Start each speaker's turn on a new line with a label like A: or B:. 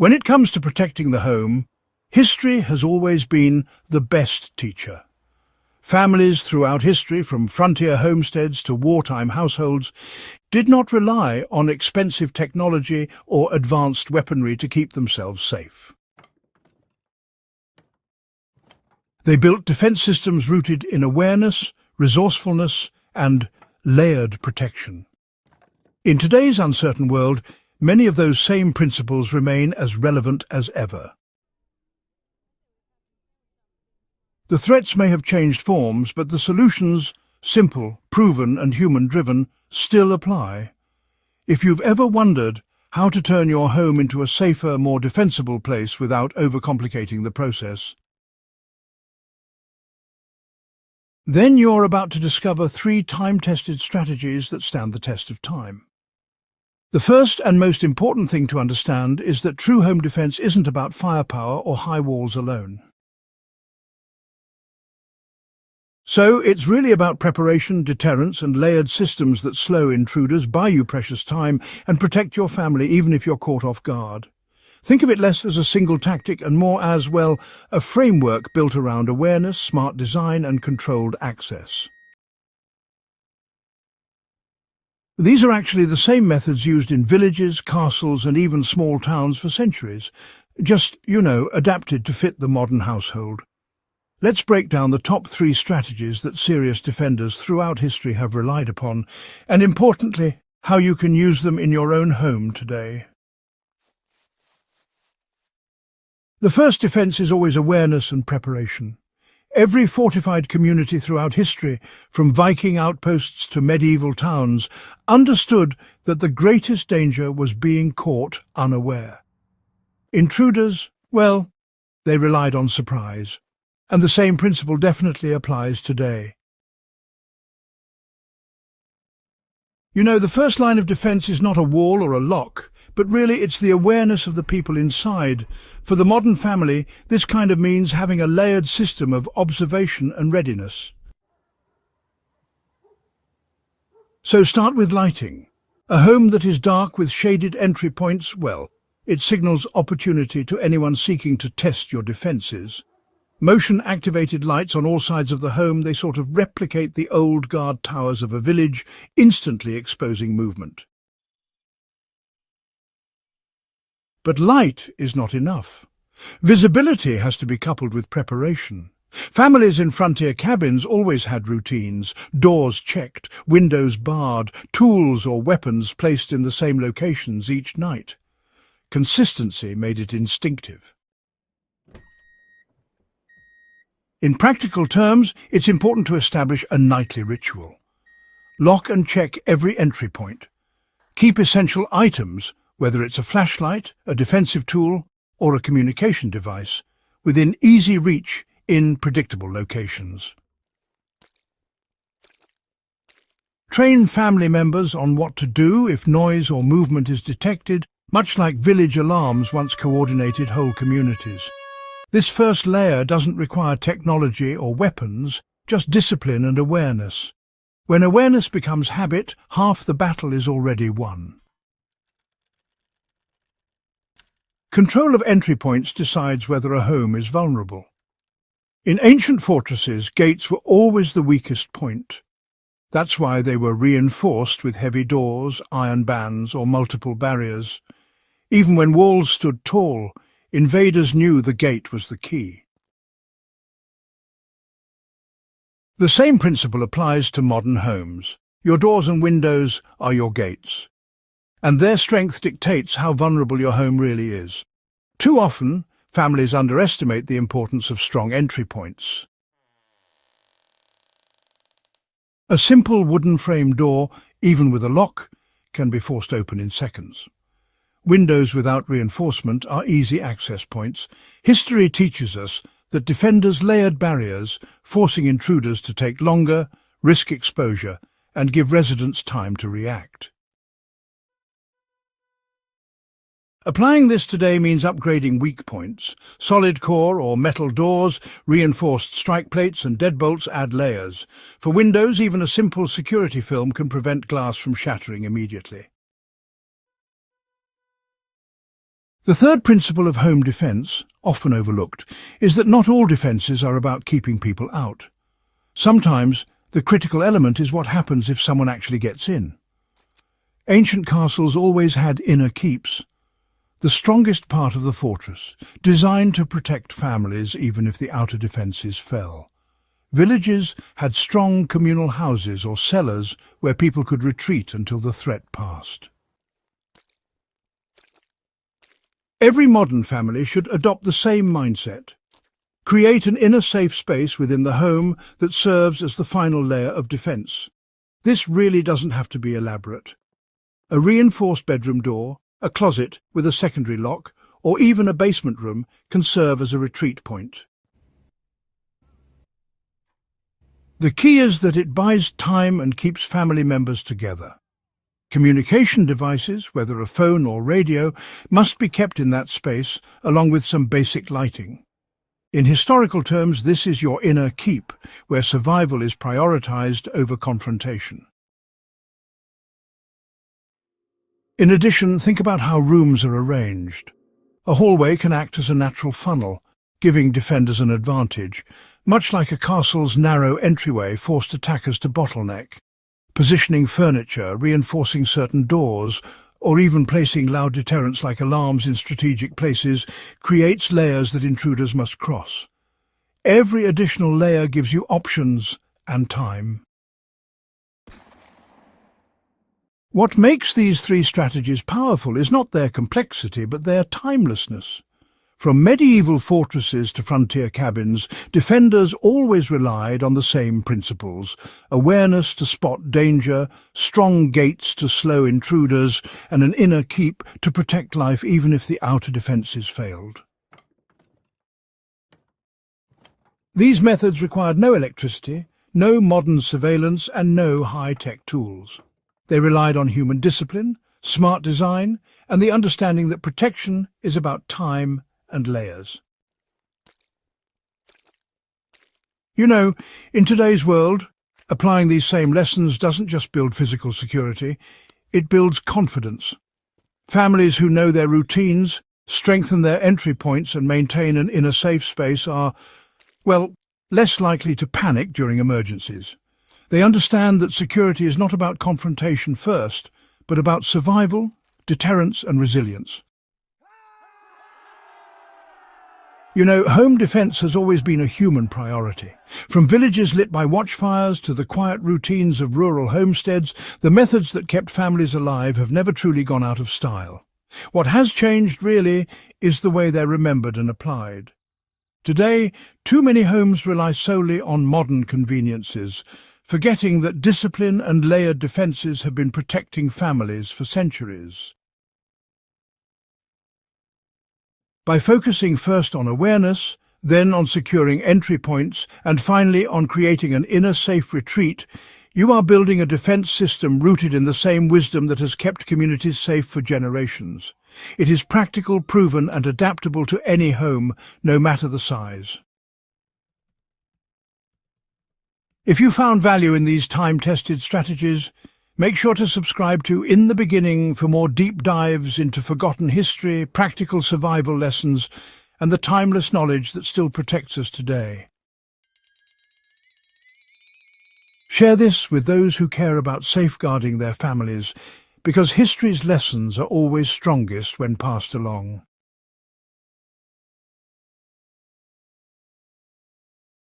A: When it comes to protecting the home, history has always been the best teacher. Families throughout history, from frontier homesteads to wartime households, did not rely on expensive technology or advanced weaponry to keep themselves safe. They built defense systems rooted in awareness, resourcefulness, and layered protection. In today's uncertain world, many of those same principles remain as relevant as ever. The threats may have changed forms, but the solutions, simple, proven and human-driven, still apply. If you've ever wondered how to turn your home into a safer, more defensible place without overcomplicating the process, then you're about to discover 3 time-tested strategies that stand the test of time. The first and most important thing to understand is that true home defense isn't about firepower or high walls alone. So it's really about preparation, deterrence and layered systems that slow intruders, buy you precious time and protect your family even if you're caught off guard. Think of it less as a single tactic and more as, well, a framework built around awareness, smart design and controlled access. These are actually the same methods used in villages, castles and even small towns for centuries, just, adapted to fit the modern household. Let's break down the top 3 strategies that serious defenders throughout history have relied upon, and importantly, how you can use them in your own home today. The first defense is always awareness and preparation. Every fortified community throughout history, from Viking outposts to medieval towns, understood that the greatest danger was being caught unaware. Intruders, well, they relied on surprise. And the same principle definitely applies today. The first line of defense is not a wall or a lock, but really it's the awareness of the people inside. For the modern family, this kind of means having a layered system of observation and readiness. So start with lighting. A home that is dark with shaded entry points, well, it signals opportunity to anyone seeking to test your defenses. Motion-activated lights on all sides of the home, they sort of replicate the old guard towers of a village, instantly exposing movement. But light is not enough. Visibility has to be coupled with preparation. Families in frontier cabins always had routines, doors checked, windows barred, tools or weapons placed in the same locations each night. Consistency made it instinctive. In practical terms, it's important to establish a nightly ritual. Lock and check every entry point. Keep essential items, whether it's a flashlight, a defensive tool, or a communication device, within easy reach in predictable locations. Train family members on what to do if noise or movement is detected, much like village alarms once coordinated whole communities. This first layer doesn't require technology or weapons, just discipline and awareness. When awareness becomes habit, half the battle is already won. Control of entry points decides whether a home is vulnerable. In ancient fortresses, gates were always the weakest point. That's why they were reinforced with heavy doors, iron bands, or multiple barriers. Even when walls stood tall, invaders knew the gate was the key. The same principle applies to modern homes. Your doors and windows are your gates, and their strength dictates how vulnerable your home really is. Too often, families underestimate the importance of strong entry points. A simple wooden frame door, even with a lock, can be forced open in seconds. Windows without reinforcement are easy access points. History teaches us that defenders layered barriers, forcing intruders to take longer, risk exposure, and give residents time to react. Applying this today means upgrading weak points. Solid core or metal doors, reinforced strike plates and deadbolts add layers. For windows, even a simple security film can prevent glass from shattering immediately. The third principle of home defense, often overlooked, is that not all defenses are about keeping people out. Sometimes the critical element is what happens if someone actually gets in. Ancient castles always had inner keeps, the strongest part of the fortress, designed to protect families even if the outer defences fell. Villages had strong communal houses or cellars where people could retreat until the threat passed. Every modern family should adopt the same mindset. Create an inner safe space within the home that serves as the final layer of defense. This really doesn't have to be elaborate. A reinforced bedroom door, a closet with a secondary lock, or even a basement room can serve as a retreat point. The key is that it buys time and keeps family members together. Communication devices, whether a phone or radio, must be kept in that space, along with some basic lighting. In historical terms, this is your inner keep, where survival is prioritized over confrontation. In addition, think about how rooms are arranged. A hallway can act as a natural funnel, giving defenders an advantage, much like a castle's narrow entryway forced attackers to bottleneck. Positioning furniture, reinforcing certain doors, or even placing loud deterrents like alarms in strategic places creates layers that intruders must cross. Every additional layer gives you options and time. What makes these three strategies powerful is not their complexity, but their timelessness. From medieval fortresses to frontier cabins, defenders always relied on the same principles: awareness to spot danger, strong gates to slow intruders, and an inner keep to protect life even if the outer defences failed. These methods required no electricity, no modern surveillance, and no high-tech tools. They relied on human discipline, smart design, and the understanding that protection is about time and layers. You know, in today's world, applying these same lessons doesn't just build physical security, it builds confidence. Families who know their routines, strengthen their entry points and maintain an inner safe space are, well, less likely to panic during emergencies. They understand that security is not about confrontation first, but about survival, deterrence and resilience. You know, home defense has always been a human priority. From villages lit by watchfires to the quiet routines of rural homesteads, the methods that kept families alive have never truly gone out of style. What has changed, really, is the way they're remembered and applied. Today, too many homes rely solely on modern conveniences, forgetting that discipline and layered defences have been protecting families for centuries. By focusing first on awareness, then on securing entry points, and finally on creating an inner safe retreat, you are building a defence system rooted in the same wisdom that has kept communities safe for generations. It is practical, proven and adaptable to any home, no matter the size. If you found value in these time-tested strategies, make sure to subscribe to In the Beginning for more deep dives into forgotten history, practical survival lessons, and the timeless knowledge that still protects us today. Share this with those who care about safeguarding their families, because history's lessons are always strongest when passed along.